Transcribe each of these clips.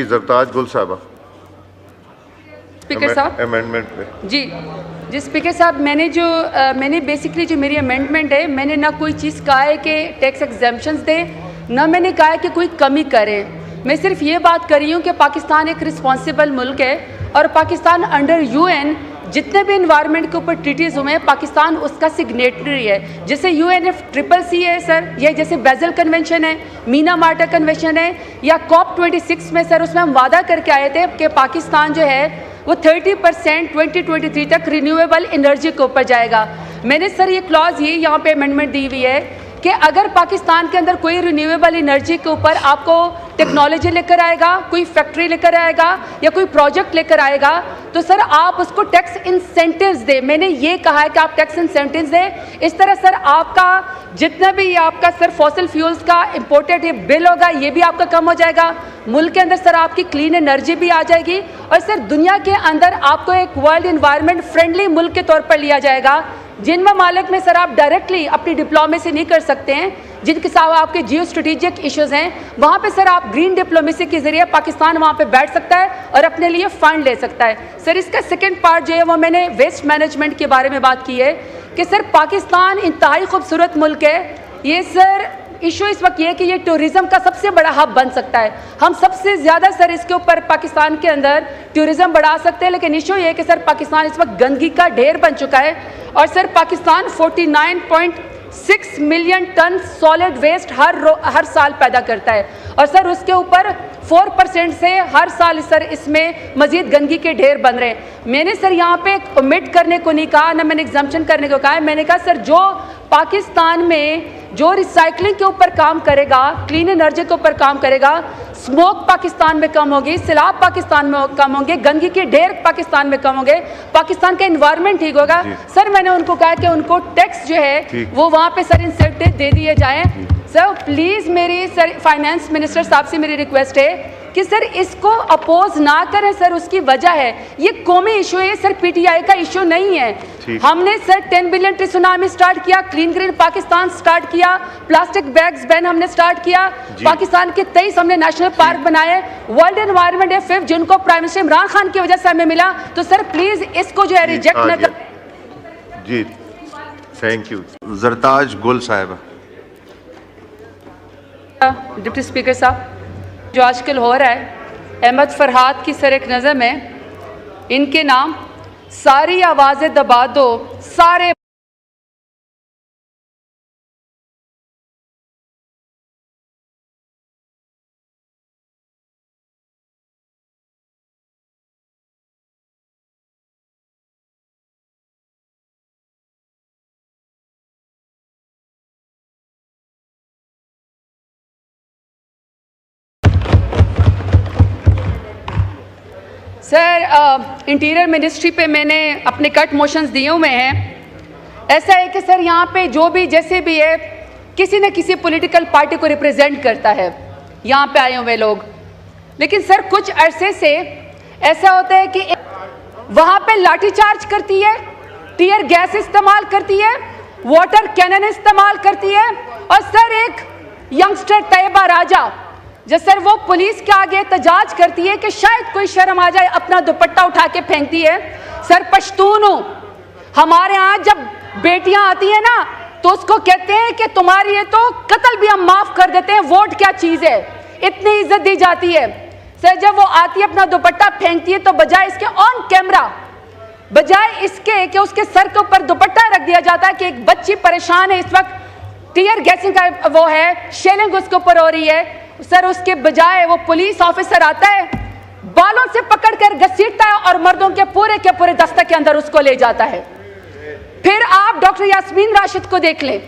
जरताज गुल साहबा। स्पीकर साहब अमेंडमेंट पे जी स्पीकर साहब, मैंने बेसिकली जो मेरी अमेंडमेंट है, मैंने ना कोई चीज़ कहा है कि टैक्स एग्जेम्पशंस दे, ना मैंने कहा है कि कोई कमी करे। मैं सिर्फ ये बात कर रही हूँ कि पाकिस्तान एक रिस्पॉन्सिबल मुल्क है और पाकिस्तान अंडर UN जितने भी इन्वायरमेंट के ऊपर ट्रीटीज़ हुए हैं, पाकिस्तान उसका सिग्नेटरी है। जैसे UNFCCC है सर, ये जैसे बेजल कन्वेंशन है, मीना मार्टा कन्वेंशन है, या COP26 में सर उसमें हम वादा करके आए थे कि पाकिस्तान जो है वो 30% 2023 तक रिन्यूएबल एनर्जी के ऊपर जाएगा। मैंने सर ये क्लॉज ये यहाँ पे अमेंडमेंट दी हुई है कि अगर पाकिस्तान के अंदर कोई रिन्यूएबल एनर्जी के ऊपर आपको टेक्नोलॉजी लेकर आएगा, कोई फैक्ट्री लेकर आएगा या कोई प्रोजेक्ट लेकर आएगा, तो सर आप उसको टैक्स इंसेंटिव्स दें। मैंने ये कहा है कि आप टैक्स इंसेंटिव्स दें। इस तरह सर आपका जितना भी आपका सर फॉसिल फ्यूल्स का इम्पोर्टेड बिल होगा, ये भी आपका कम हो जाएगा। मुल्क के अंदर सर आपकी क्लीन एनर्जी भी आ जाएगी और सर दुनिया के अंदर आपको एक वर्ल्ड इन्वायरमेंट फ्रेंडली मुल्क के तौर पर लिया जाएगा। जिन ममालिक में सर आप डायरेक्टली अपनी डिप्लोमेसी नहीं कर सकते हैं, जिनके साथ आपके जियो स्ट्रेटेजिक इश्यूज़ हैं, वहाँ पे सर आप ग्रीन डिप्लोमेसी के ज़रिए पाकिस्तान वहाँ पे बैठ सकता है और अपने लिए फ़ंड ले सकता है। सर इसका सेकंड पार्ट जो है वो मैंने वेस्ट मैनेजमेंट के बारे में बात की है कि सर पाकिस्तान इंतहाई खूबसूरत मुल्क है। ये सर इशू इस वक्त ये है कि ये टूरिज़्म का सबसे बड़ा हब बन सकता है। हम सबसे ज़्यादा सर इसके ऊपर पाकिस्तान के अंदर टूरिज़्म बढ़ा सकते हैं, लेकिन इशू ये है कि सर पाकिस्तान इस वक्त गंदगी का ढेर बन चुका है और sir Pakistan 49.6 million ton solid waste हर साल पैदा करता है और सर उसके ऊपर 4% से हर साल सर इसमें मजीद गंदगी के ढेर बन रहे हैं। मैंने सर यहाँ पे ओमिट करने को नहीं कहा, ना मैंने एग्जाम्पशन करने को कहा है। मैंने कहा सर जो पाकिस्तान में जो रिसाइकलिंग के ऊपर काम करेगा, क्लीन एनर्जी के ऊपर काम करेगा, स्मोक पाकिस्तान में कम होगी, सैलाब पाकिस्तान में कम होंगे, गंदगी के ढेर पाकिस्तान में कम होंगे, पाकिस्तान का एनवायरनमेंट ठीक होगा। सर मैंने उनको कहा कि उनको टैक्स जो है वो वहाँ पे सर इंसेंटिव दे दिए जाएं। सर प्लीज़ मेरी सर फाइनेंस मिनिस्टर साहब से मेरी रिक्वेस्ट है कि सर इसको अपोज ना करें। सर उसकी वजह है ये कौमी इशू है, सर PTI का इशू नहीं है। हमने sir 10 billion tree tsunami start किया, क्लीन ग्रीन पाकिस्तान स्टार्ट किया, प्लास्टिक बैग्स बैन हमने स्टार्ट किया, पाकिस्तान के 23 हमने नेशनल पार्क बनाए, वर्ल्ड एनवायरनमेंट डे 5 जिनको प्राइम मिनिस्टर इमरान खान की वजह से हमें मिला। तो सर प्लीज इसको जो है रिजेक्ट न कर। जी थैंक यू। जरताज गुल साहिबा। डिप्टी स्पीकर साहब, जो आजकल हो रहा है अहमद फरहाद की सर एक नज़म है, इनके नाम सारी आवाज़ें दबा दो सारे सर इंटीरियर मिनिस्ट्री पे मैंने अपने कट मोशंस दिए हुए हैं। ऐसा है कि सर यहाँ पे जो भी जैसे भी है किसी न किसी पॉलिटिकल पार्टी को रिप्रेजेंट करता है यहाँ पे आए हुए लोग, लेकिन सर कुछ अरसे से ऐसा होता है कि वहाँ पे लाठीचार्ज करती है, टीयर गैस इस्तेमाल करती है, वाटर कैनन इस्तेमाल करती है और सर एक यंगस्टर तैयबा राजा जो सर वो पुलिस के आगे एहतजाज करती है कि शायद कोई शर्म आ जाए, अपना दुपट्टा उठा के फेंकती है। सर पश्तून हूँ, हमारे यहाँ जब बेटियां आती है ना तो उसको कहते हैं कि तुम्हारी ये तो कत्ल भी हम माफ कर देते हैं, वोट क्या चीज़ है, इतनी इज्जत दी जाती है। सर जब वो आती है अपना दुपट्टा फेंकती है तो बजाय इसके ऑन कैमरा, बजाय इसके कि उसके सर के ऊपर दुपट्टा रख दिया जाता है कि एक बच्ची परेशान है इस वक्त, टीयर गैसिंग का वो है, शेलिंग उसके ऊपर हो रही है, सर उसके बजाय वो पुलिस ऑफिसर आता है, बालों से पकड़कर घसीटता है और मर्दों के पूरे दस्ते के अंदर उसको ले जाता है। फिर आप डॉक्टर यास्मीन राशिद को देख लें,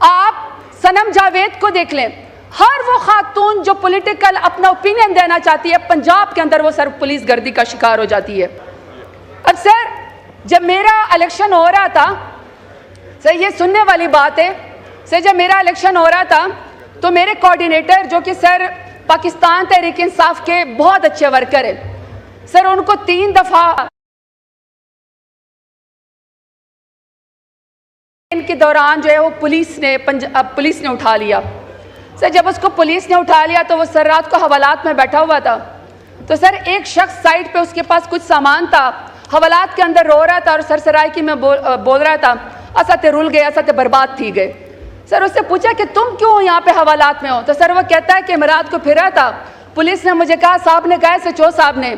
आप सनम जावेद को देख लें, हर वो खातून जो पॉलिटिकल अपना ओपिनियन देना चाहती है पंजाब के अंदर वो सर पुलिस गर्दी का शिकार हो जाती है। अब सर जब मेरा इलेक्शन हो रहा था, सर ये सुनने वाली बात है, सर जब मेरा इलेक्शन हो रहा था तो मेरे कोऑर्डिनेटर जो कि सर पाकिस्तान तहरीक इंसाफ के बहुत अच्छे वर्कर हैं, सर उनको 3 दफा इनके दौरान जो है वो पुलिस ने उठा लिया। सर जब उसको पुलिस ने उठा लिया तो वो सर रात को हवालात में बैठा हुआ था तो सर एक शख्स साइड पे उसके पास कुछ सामान था, हवालात के अंदर रो रहा था और सरसराई में बोल रहा था असते रुल गए, असते बर्बाद थी गए। सर उससे पूछा कि तुम क्यों यहाँ पे हवालात में हो? तो सर वो कहता है कि मैं रात को फिरा था, पुलिस ने मुझे कहा, साहब ने कहा, सचो साहब ने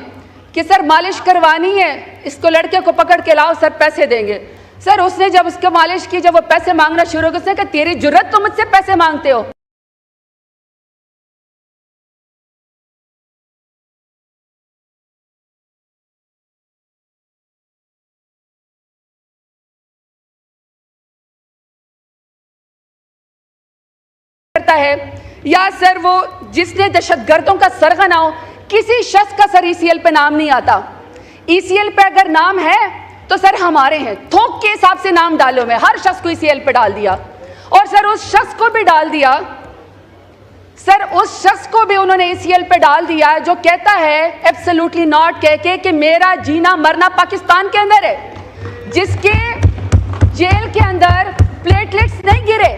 कि सर मालिश करवानी है, इसको लड़के को पकड़ के लाओ, सर पैसे देंगे। सर उसने जब उसको मालिश की, जब वो पैसे मांगना शुरू हो गया, उसने कहा तेरी जुर्रत, तुम मुझसे पैसे मांगते हो? करता है या सर वो जिसने दहशतगर्दों का सरगना हो, किसी शख्स का सर ईसीएल पे नाम नहीं आता। ईसीएल पे अगर नाम है तो सर हमारे हैं, थोक के हिसाब से नाम डालो, में हर शख्स को ईसीएल पे डाल दिया और सर उस शख्स को भी डाल दिया, सर उस शख्स को भी उन्होंने ईसीएल पे डाल दिया जो कहता है एब्सोल्युटली नॉट कह के कि मेरा जीना मरना पाकिस्तान के अंदर है, जिसके जेल के अंदर प्लेटलेट्स नहीं गिरे,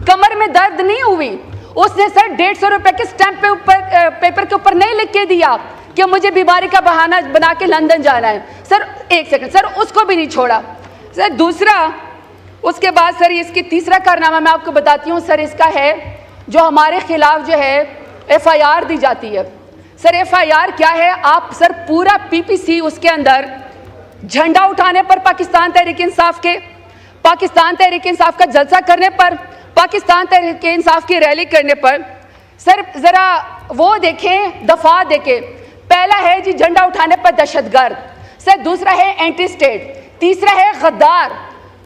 कमर में दर्द नहीं हुई, उसने सर 150 रुपए के स्टैंप पे पेपर के ऊपर नहीं लिख के दिया कि मुझे बीमारी का बहाना बना के लंदन जाना है। सर एक सेकंड, सर उसको भी नहीं छोड़ा। सर दूसरा, उसके बाद सर इसकी तीसरा कारनामा मैं आपको बताती हूँ सर, इसका है जो हमारे खिलाफ जो है एफआईआर दी जाती है। सर एफआईआर क्या है? आप सर पूरा पीपीसी उसके अंदर झंडा उठाने पर पाकिस्तान तहरीक इंसाफ के, पाकिस्तान तहरीक इंसाफ का जलसा करने पर, पाकिस्तान तहरीक इंसाफ की रैली करने पर, सर जरा वो देखें, दफा देखें। पहला है जी झंडा उठाने पर दहशतगर्द, सर दूसरा है एंटी स्टेट, तीसरा है गद्दार,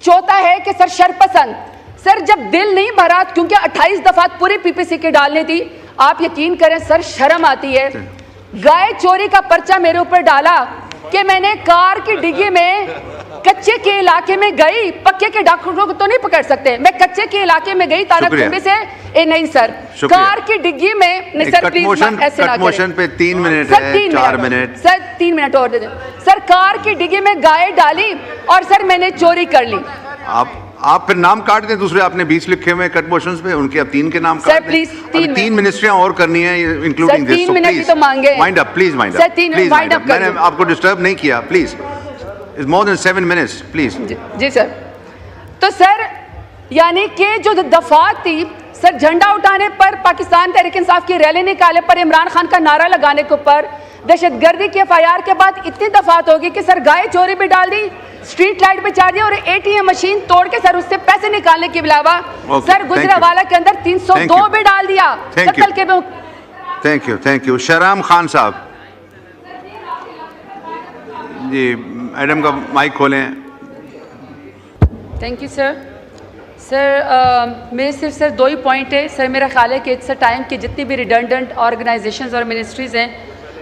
चौथा है कि सर शरपसंद। सर जब दिल नहीं भरा, क्योंकि 28 दफा पूरी पीपीसी की डालनी थी, आप यकीन करें सर शर्म आती है। गाय चोरी का पर्चा मेरे ऊपर डाला कि मैंने कार की डिग्गी में कच्चे के इलाके में गई, पक्के के डॉक्टरों को तो नहीं पकड़ सकते, मैं कच्चे के इलाके में गई तानाकुंबी से, नहीं सर, कार की डिग्गी में, नहीं सर प्लीज ऐसे ना करें। पे 3 मिनट है, 4 मिनट सर 3 मिनट और दे दें। सर कार की डिग्गी में गाय डाली और सर मैंने चोरी कर ली। आप फिर नाम काट दें, दूसरे आपने 20 लिखे हुए कट मोशंस पे, उनके अब 3 के नाम काट दें। प्लीज 3 मिनिस्ट्रियां और करनी है इंक्लूडिंग दिस, 3 मिनट तो मांगे। Mind up please, mind sir 3 minute mind up. मैंने आपको डिस्टर्ब नहीं किया, please, it's more than 7 minutes please. जी सर। तो सर यानी कि जो दफात थी सर, झंडा उठाने पर, पाकिस्तान तहरीक इंसाफ की रैली निकाले पर, इमरान खान का नारा लगाने के ऊपर, दहशतगर्दी के एफआईआर के बाद इतनी दफात होगी कि सर गाय चोरी भी डाल दी, स्ट्रीट लाइट पे चार्ज दिया और एटीएम मशीन तोड़ के सर उससे पैसे निकालने के अलावा सर गुजरावाला के अंदर 302 भी डाल दिया। Thank you. शहराम खान साहब जी, मैडम का माइक खोलें। Thank you sir. सर मेरे सिर्फ सर 2 ही पॉइंट है सर। मेरा ख्याल है कि इट्स टाइम कि जितनी भी रिडंडेंट ऑर्गेनाइजेशंस और मिनिस्ट्रीज़ हैं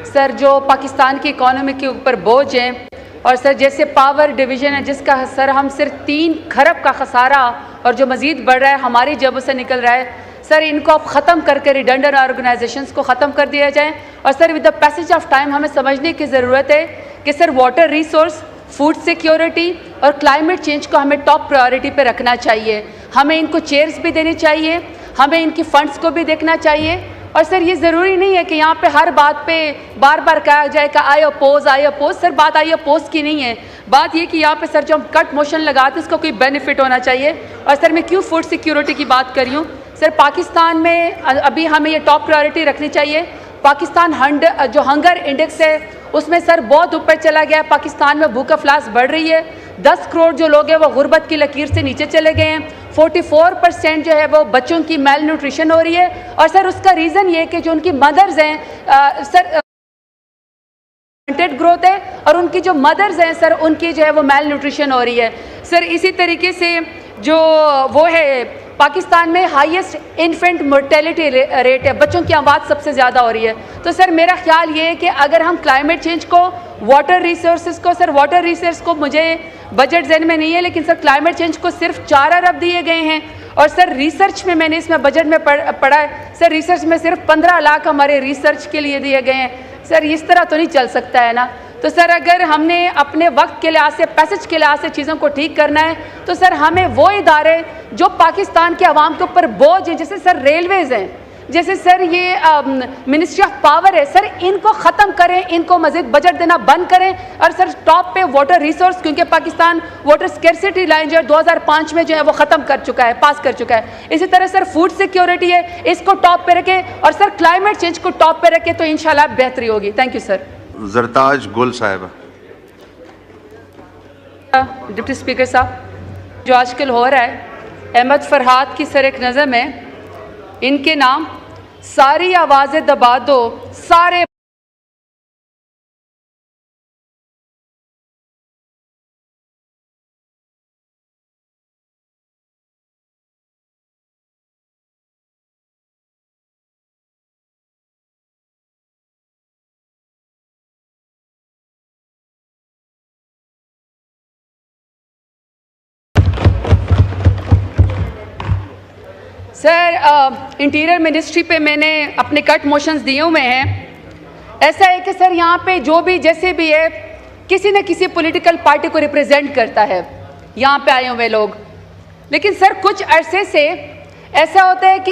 सर, जो पाकिस्तान की इकॉनमी के ऊपर बोझ हैं, और सर जैसे पावर डिवीज़न है जिसका सर हम सिर्फ 3 खरब का खसारा और जो मज़ीद बढ़ रहा है हमारी जेबों से निकल रहा है, सर इनको अब ख़त्म करके रिडंडेंट ऑर्गेनाइजेशंस को ख़त्म कर दिया जाए। और sir with the passage of time हमें समझने की ज़रूरत है कि sir water resource, food security और क्लाइमेट चेंज को हमें टॉप प्रायोरिटी पे रखना चाहिए। हमें इनको चेयर्स भी देनी चाहिए, हमें इनकी फंड्स को भी देखना चाहिए। और सर ये ज़रूरी नहीं है कि यहाँ पे हर बात पे बार बार कहा जाए कि आई अपोज। सर बात आई अपोज की नहीं है, बात ये कि यहाँ पे सर जो हम कट मोशन लगाते हैं इसका कोई बेनिफिट होना चाहिए। और सर मैं क्यों फूड सिक्योरिटी की बात कर रही हूँ सर, पाकिस्तान में अभी हमें ये टॉप प्रायोरिटी रखनी चाहिए। पाकिस्तान जो हंगर इंडेक्स है उसमें सर बहुत ऊपर चला गया है, पाकिस्तान में भूख अफलास बढ़ रही है, 10 करोड़ जो लोग हैं वो गुर्बत की लकीर से नीचे चले गए हैं, 44% जो है वो बच्चों की मेल न्यूट्रिशन हो रही है। और सर उसका रीज़न ये है कि जो उनकी मदर्स हैं सर ग्रोथ है और उनकी जो मदर्स हैं सर उनकी जो है वो मेल न्यूट्रिशन हो रही है। सर इसी तरीके से जो वो है पाकिस्तान में हाईएस्ट इन्फेंट मोर्टेलिटी रेट है, बच्चों की आबाद सबसे ज़्यादा हो रही है। तो सर मेरा ख्याल ये है कि अगर हम क्लाइमेट चेंज को, वाटर रिसोर्सेज को, सर वाटर रिसोर्स को मुझे बजट जहन में नहीं है, लेकिन सर क्लाइमेट चेंज को सिर्फ 4 अरब दिए गए हैं। और सर रिसर्च में मैंने इसमें बजट में पढ़ा है सर, रिसर्च में सिर्फ 15 लाख हमारे रिसर्च के लिए दिए गए हैं। सर इस तरह तो नहीं चल सकता है ना। तो सर अगर हमने अपने वक्त के लिहाज से, पैसेज के लिहाज से चीज़ों को ठीक करना है तो सर हमें वो इदारे जो पाकिस्तान के अवाम के ऊपर बोझ है, जैसे सर रेलवेज़ हैं, जैसे सर ये मिनिस्ट्री ऑफ पावर है सर, इनको ख़त्म करें, इनको मज़ीद बजट देना बंद करें। और सर टॉप पे वाटर रिसोर्स, क्योंकि पाकिस्तान वाटर स्कैर्सिटी लाइन जो है 2005 में जो है वो ख़त्म कर चुका है, पास कर चुका है। इसी तरह सर फूड सिक्योरिटी है, इसको टॉप पे रखें, और सर क्लाइमेट चेंज को टॉप पे रखें, तो इंशाल्लाह बेहतरी होगी। Thank you sir. जरताज गुल साहिबा। डिप्टी स्पीकर साहब, जो आजकल हो रहा है अहमद फरहाद की सर एक नज़र में, इनके नाम सारी आवाज़ें दबा दो, सारे सर इंटीरियर मिनिस्ट्री पे मैंने अपने कट मोशंस दिए हुए हैं। ऐसा है कि सर यहाँ पे जो भी जैसे भी है, किसी न किसी पॉलिटिकल पार्टी को रिप्रेजेंट करता है यहाँ पे आए हुए लोग। लेकिन सर कुछ अरसे से ऐसा होता है कि